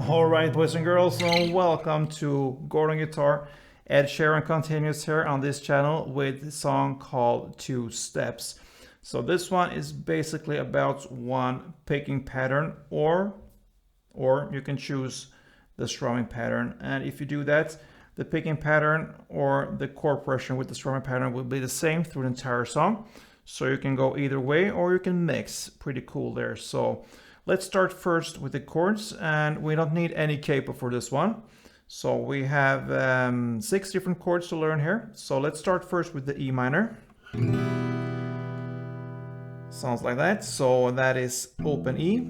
Alright, boys and girls, so welcome to Gordon Guitar. Ed Sheeran continues here on this channel with a song called Two Steps. So this one is basically about one picking pattern, or you can choose the strumming pattern. And if you do that, the picking pattern or the chord progression with the strumming pattern will be the same through the entire song. So you can go either way, or you can mix. Pretty cool there. So let's start first with the chords, and we don't need any capo for this one. So we have 6 different chords to learn here. So let's start first with the E minor. Sounds like that. So that is open E,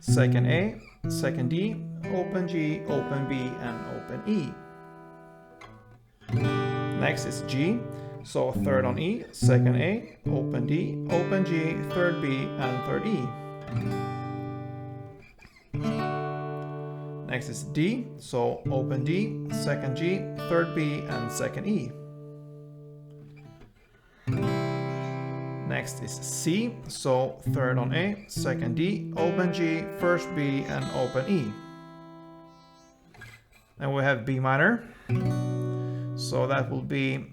second A, second D, open G, open B, and open E. Next is G. So third on E, second A, open D, open G, third B, and third E. Next is D, so open D, second G, third B, and second E. Next is C, so third on A, second D, open G, first B, and open E. And we have B minor, so that will be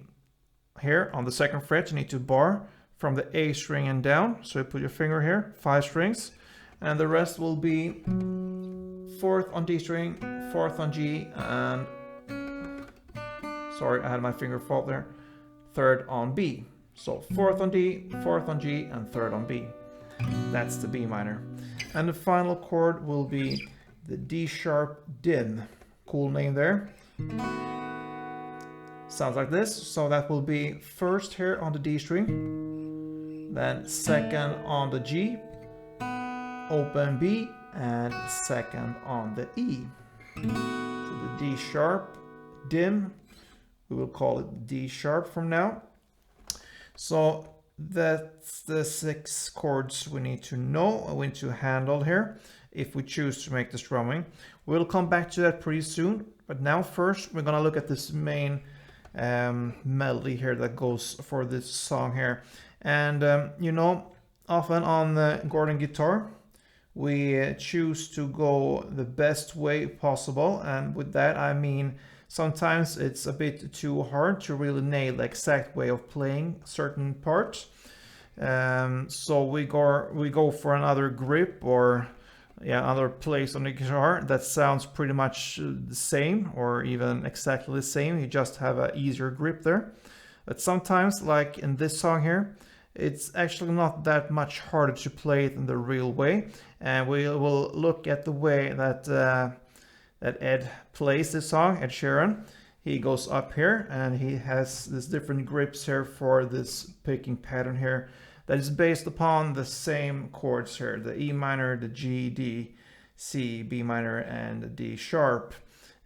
here on the second fret. You need to bar from the A string and down, so you put your finger here, 5 strings, and the rest will be 4th on D string, 4th on G, and sorry, I had my finger fall there, 3rd on B. So 4th on D, 4th on G, and 3rd on B. That's the B minor. And the final chord will be the D sharp dim. Cool name there. Sounds like this. So that will be first here on the D string, then second on the G, open B, and second on the E. So the D sharp dim, we will call it D sharp from now. So that's the 6 chords we need to know, we need to handle here if we choose to make the strumming. We'll come back to that pretty soon, but now first we're gonna look at this main melody here that goes for this song here. And you know, often on the Gordon guitar we choose to go the best way possible, and with that I mean sometimes it's a bit too hard to really nail the exact way of playing certain parts. So we go for another grip, or another place on the guitar that sounds pretty much the same, or even exactly the same. You just have an easier grip there. But sometimes, like in this song here, it's actually not that much harder to play it in the real way. And we will look at the way that that Ed plays this song, Ed Sheeran. He goes up here and he has these different grips here for this picking pattern here that is based upon the same chords here, the E minor, the G, D, C, B minor, and the D sharp.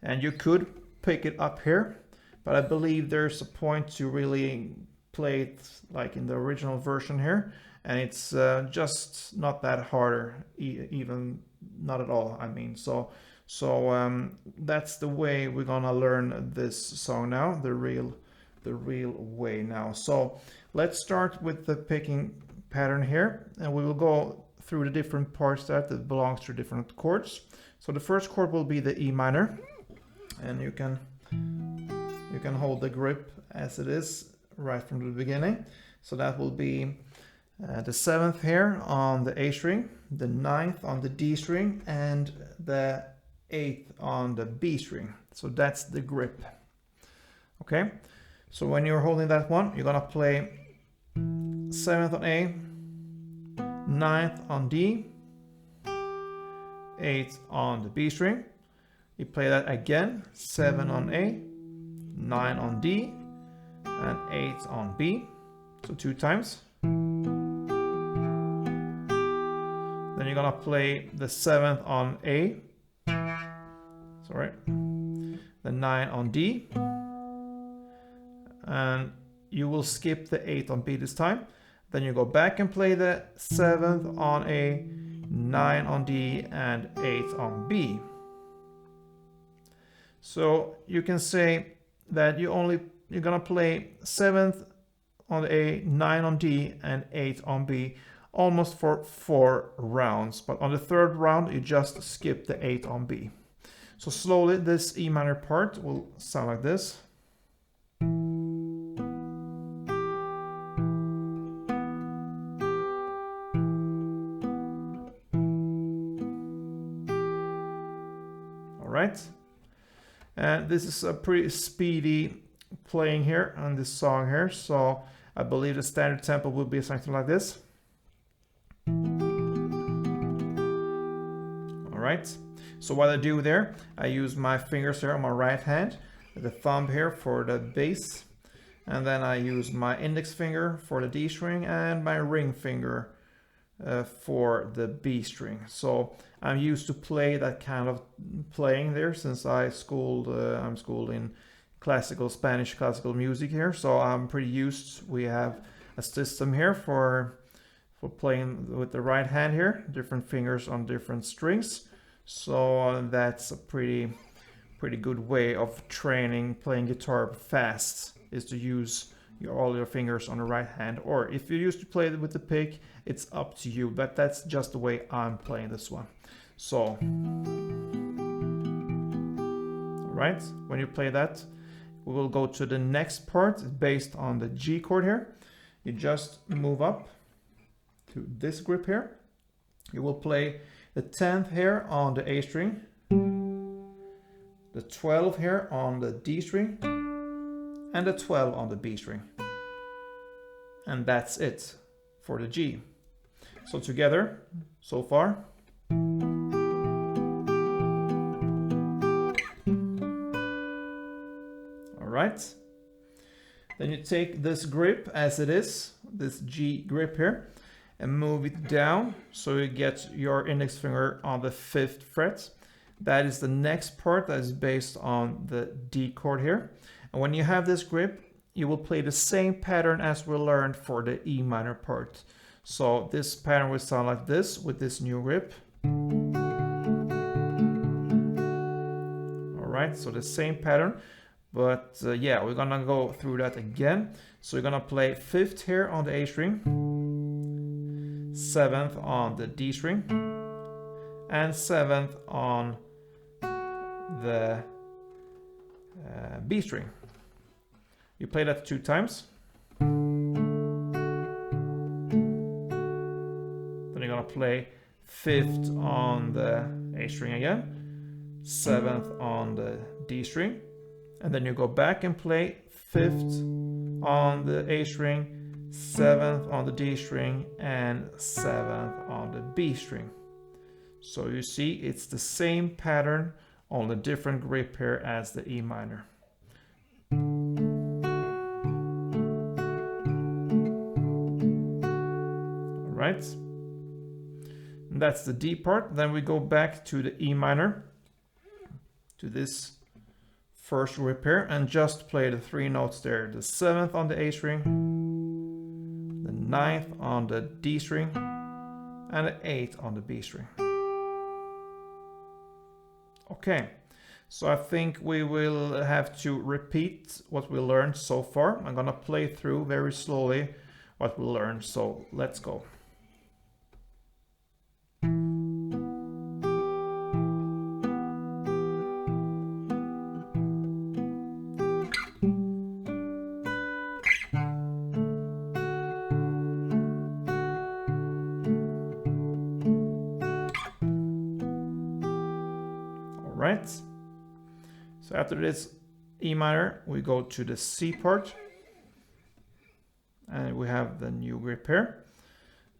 And you could pick it up here, but I believe there's a point to really play it like in the original version here, and it's just not that harder, even not at all, I mean. So that's the way we're gonna learn this song now, the real way now. So let's start with the picking pattern here, and we will go through the different parts that belongs to different chords. So the first chord will be the E minor, and you can hold the grip as it is right from the beginning. So that will be the 7th here on the A string, the 9th on the D string, and the 8th on the B string. So that's the grip. Okay, so when you're holding that one, you're gonna play 7th on A, 9th on D, 8th on the B string. You play that again, 7 on A, 9 on D, and 8 on B, so 2 times. Then you're gonna play the 7th on A, sorry, the 9 on D, and you will skip the 8 on B this time. Then you go back and play the 7th on A, 9 on D, and 8 on B. So you can say that you're gonna play 7th on A, 9 on D, and 8 on B almost for 4 rounds, but on the 3rd round you just skip the 8 on B. So slowly this E minor part will sound like this. All right. And this is a pretty speedy playing here on this song here. So I believe the standard tempo will be something like this. All right. So what I do there, I use my fingers here on my right hand, the thumb here for the bass, and then I use my index finger for the D string and my ring finger for the B string. So I'm used to play that kind of playing there since I'm schooled in classical Spanish classical music here. So I'm pretty used. We have a system here for playing with the right hand here, different fingers on different strings. So that's a pretty good way of training playing guitar fast, is to use all your fingers on the right hand. Or if you used to play it with the pick, it's up to you, but that's just the way I'm playing this one. So, all right, when you play that, we will go to the next part based on the G chord here. You just move up to this grip here. You will play the 10th here on the A string, the 12th here on the D string, and the 12 on the B string. And that's it for the G. So together, so far. All right. Then you take this grip as it is, this G grip here, and move it down so you get your index finger on the 5th fret. That is the next part that is based on the D chord here. And when you have this grip, you will play the same pattern as we learned for the E minor part. So this pattern will sound like this with this new grip. All right, so the same pattern, but yeah, we're gonna go through that again. So you're gonna play 5th here on the A string, 7th on the D string, and 7th on the B string. You play that 2 times. Then you're gonna play 5th on the A string again, 7th on the D string, and then you go back and play 5th on the A string, 7th on the D string, and 7th on the B string. So you see it's the same pattern on the different grip here as the E minor. Right, and that's the D part. Then we go back to the E minor, to this first grip here, and just play the 3 notes there. The 7th on the A string, the 9th on the D string, and the 8th on the B string. Okay, so I think we will have to repeat what we learned so far. I'm gonna play through very slowly what we learned, so let's go. Right, so after this E minor, we go to the C part, and we have the new grip here,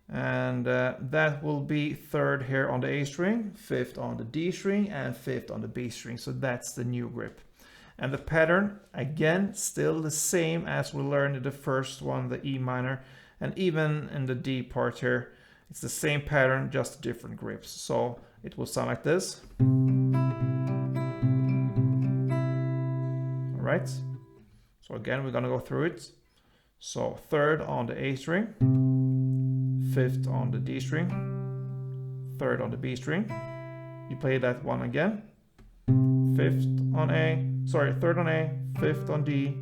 and that will be 3rd here on the A string, 5th on the D string, and 5th on the B string. So that's the new grip, and the pattern again still the same as we learned in the first one, the E minor, and even in the D part here, it's the same pattern, just different grips. So it will sound like this. Right, so again we're gonna go through it. So 3rd on the A string, 5th on the D string, 3rd on the B string. You play that one again. 3rd on A, 5th on D,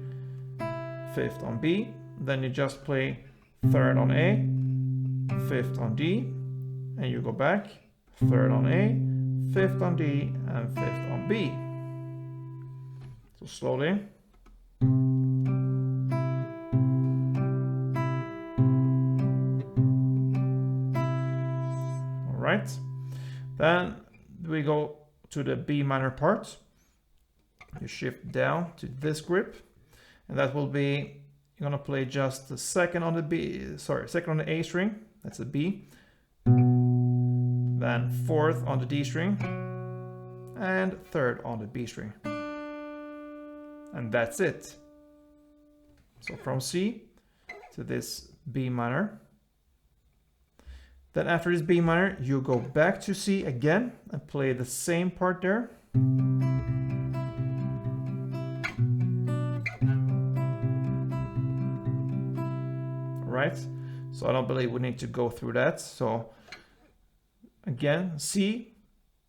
5th on B. Then you just play 3rd on A, 5th on D, and you go back. 3rd on A, 5th on D, and 5th on B. So slowly. All right. Then we go to the B minor part. You shift down to this grip, and that will be, you're gonna play just the second on the second on the A string, that's a B, then 4th on the D string, and 3rd on the B string. And that's it. So from C to this B minor. Then after this B minor, you go back to C again and play the same part there. Right? So I don't believe we need to go through that. So again, C,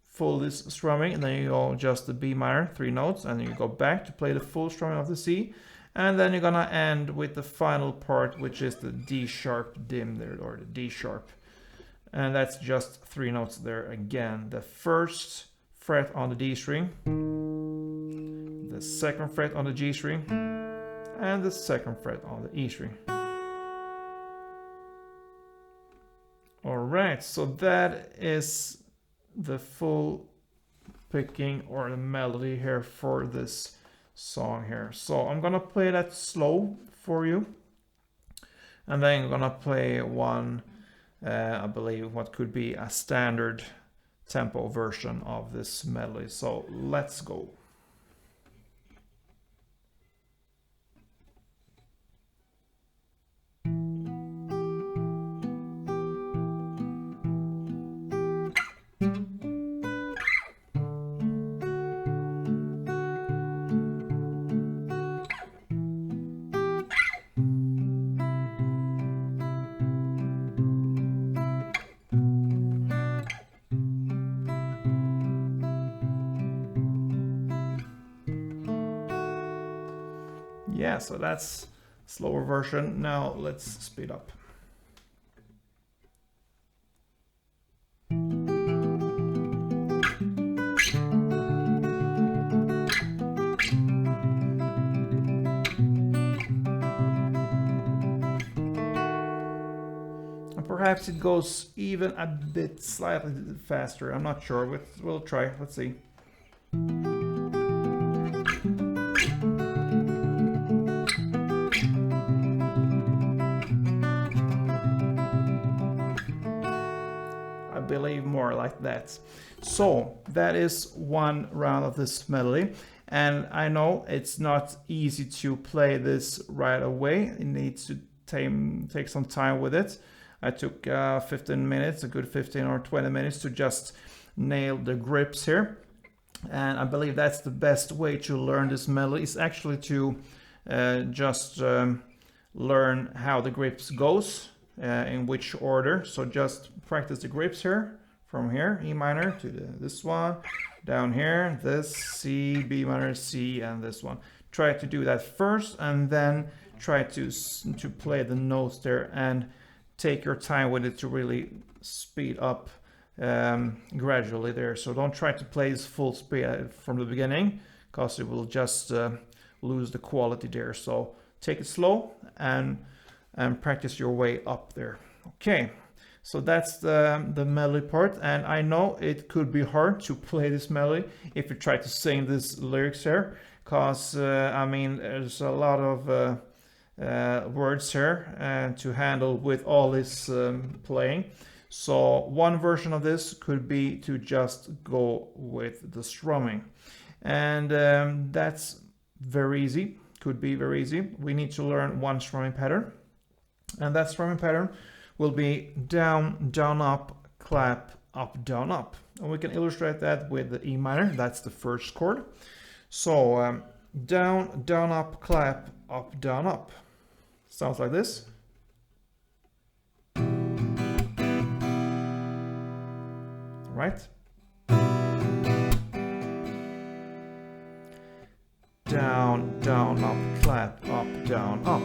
full this strumming, and then you go just the B minor, 3 notes, and you go back to play the full strumming of the C, and then you're gonna end with the final part, which is the D sharp dim there, or the D sharp, and that's just 3 notes there again. The 1st fret on the D string, the 2nd fret on the G string, and the 2nd fret on the E string. Alright, so that is the full picking or the melody here for this song here. So I'm gonna play that slow for you, and then I'm gonna play one, I believe what could be a standard tempo version of this melody. So let's go. Yeah, so that's slower version. Now let's speed up. And perhaps it goes even a bit slightly faster. I'm not sure. We'll try. Let's see. Believe more like that. So that is one round of this melody, and I know it's not easy to play this right away. It needs to take some time with it. I took 15 minutes, a good 15 or 20 minutes to just nail the grips here, and I believe that's the best way to learn this melody, is actually to just learn how the grips goes, in which order. So just practice the grips here, from here, E minor to this one, down here, this, C, B minor, C, and this one. Try to do that first, and then try to play the notes there, and take your time with it to really speed up gradually there. So don't try to play this full speed from the beginning, because it will just lose the quality there. So take it slow and practice your way up there. Okay, so that's the melody part, and I know it could be hard to play this melody if you try to sing these lyrics here, because I mean, there's a lot of words here to handle with all this playing. So one version of this could be to just go with the strumming, and that's very easy, could be very easy. We need to learn one strumming pattern, and that strumming pattern will be down, down, up, clap, up, down, up. And we can illustrate that with the E minor. That's the first chord. So down, down, up, clap, up, down, up. Sounds like this. Right? Down, down, up, clap, up, down, up.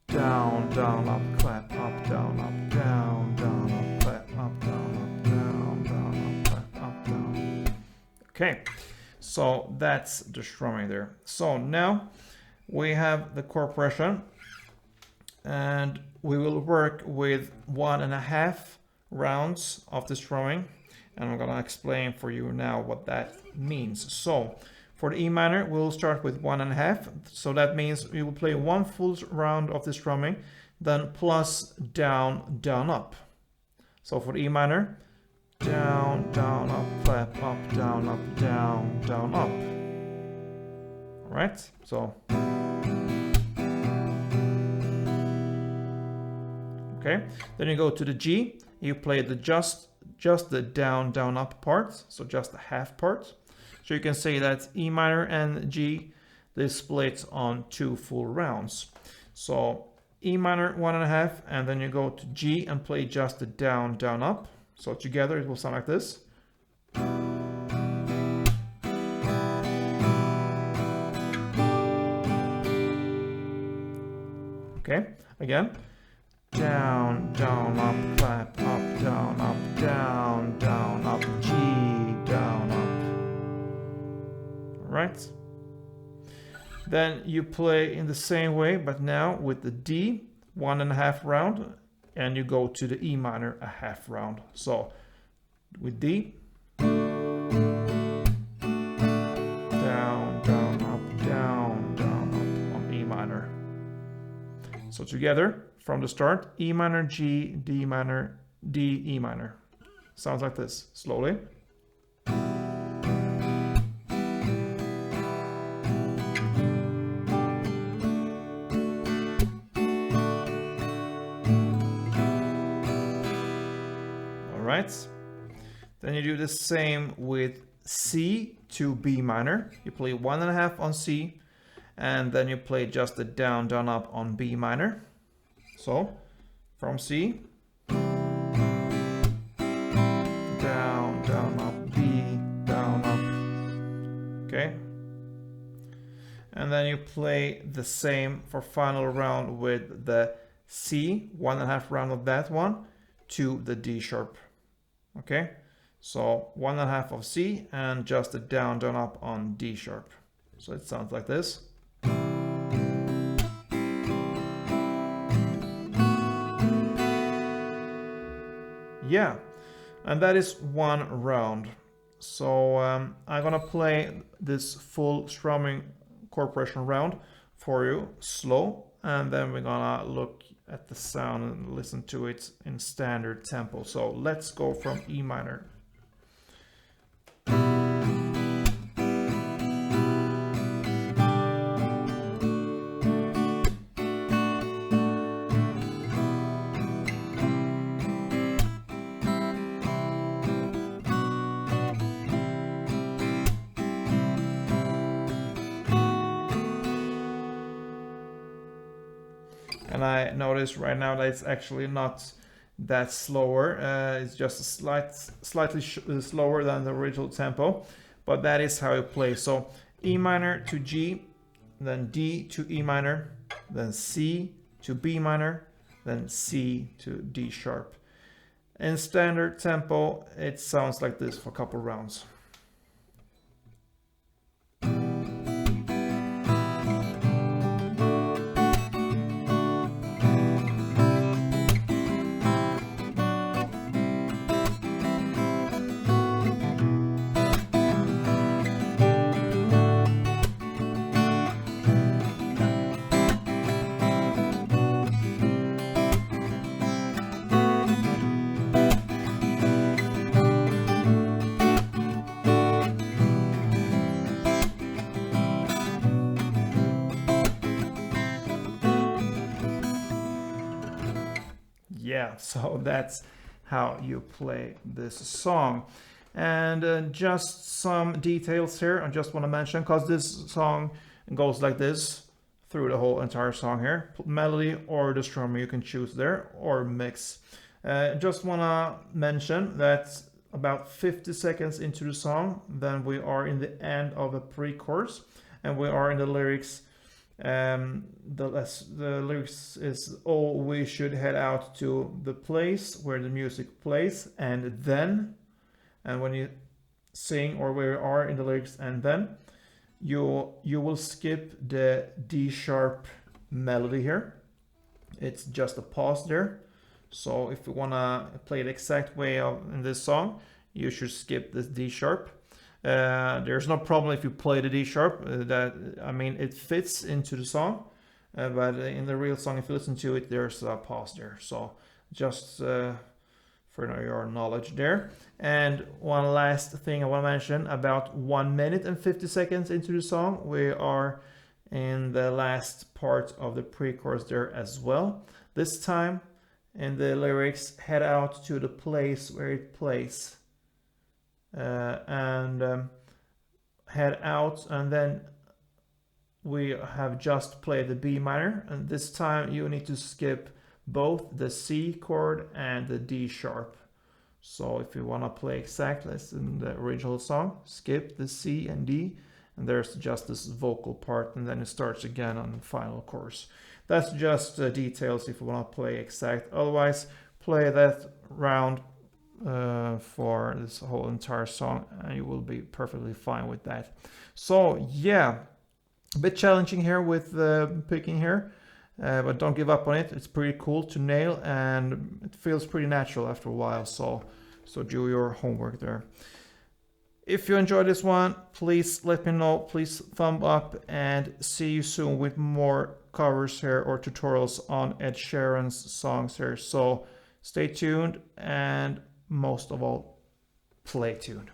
Down, down, up, clap, up, down, up, down, down, up, clap, up, down, up, down, down, up, Okay, so that's the strumming there. So now we have the chord progression, and we will work with 1.5 rounds of the strumming, and I'm gonna explain for you now what that means. So for the E minor, we'll start with 1.5. So that means we will play 1 full round of the strumming, then plus down, down, up. So for the E minor, down, down, up, clap, up, down, up, down, down, up. All right, so. Okay, then you go to the G, you play the just the down, down, up part, so just the half part. So you can say that E minor and G, they split on 2 full rounds. So E minor 1.5, and then you go to G and play just the down, down, up. So together it will sound like this. Okay, again. Down, down, up, clap, up, down, up, G, down, up. All right. Then you play in the same way, but now with the D, 1.5 round, and you go to the E minor, a half round. So with D, down, down, up on E minor. So together, from the start, E minor, G, D minor, D, E minor. Sounds like this, slowly. All right. Then you do the same with C to B minor. You play 1.5 on C, and then you play just the down, down, up on B minor. So, from C, down, down, up, B, down, up, okay? And then you play the same for final round with the C, 1.5 round of that one, to the D sharp, okay? So, 1.5 of C, and just a down, down, up on D sharp. So it sounds like this. Yeah, and that is 1 round. So I'm gonna play this full strumming chord progression round for you, slow, and then we're gonna look at the sound and listen to it in standard tempo. So let's go from E minor. And I notice right now that it's actually not that slower. It's just slightly slower than the original tempo, but that is how you play. So E minor to G, then D to E minor, then C to B minor, then C to D sharp. In standard tempo, it sounds like this for a couple rounds. Yeah, so that's how you play this song. And just some details here I just want to mention, because this song goes like this through the whole entire song here. Melody or the strumming, you can choose there, or mix. Just want to mention that about 50 seconds into the song, then we are in the end of a pre-chorus, and we are in the lyrics. The lyrics is, "Oh, we should head out to the place where the music plays, and then," and when you sing or where you are in the lyrics, and then you will skip the D sharp melody here. It's just a pause there. So if you wanna play the exact way of in this song, you should skip this D sharp. There's no problem if you play the D sharp. It fits into the song, but in the real song, if you listen to it, there's a pause there. So just for your knowledge there. And one last thing I want to mention, about 1 minute and 50 seconds into the song, we are in the last part of the pre-chorus there as well. This time in the lyrics, head out to the place where it plays. Head out, and then we have just played the B minor, and this time you need to skip both the C chord and the D sharp. So if you want to play exactly as in the original song, skip the C and D, and there's just this vocal part, and then it starts again on the final chorus. That's just details if you want to play exact. Otherwise, play that round for this whole entire song, and you will be perfectly fine with that. So yeah, a bit challenging here with picking here. But don't give up on it. It's pretty cool to nail, and it feels pretty natural after a while. So do your homework there. If you enjoyed this one, please let me know. Please thumb up, and see you soon with more covers here or tutorials on Ed Sheeran's songs here. So stay tuned, and most of all, play tuned.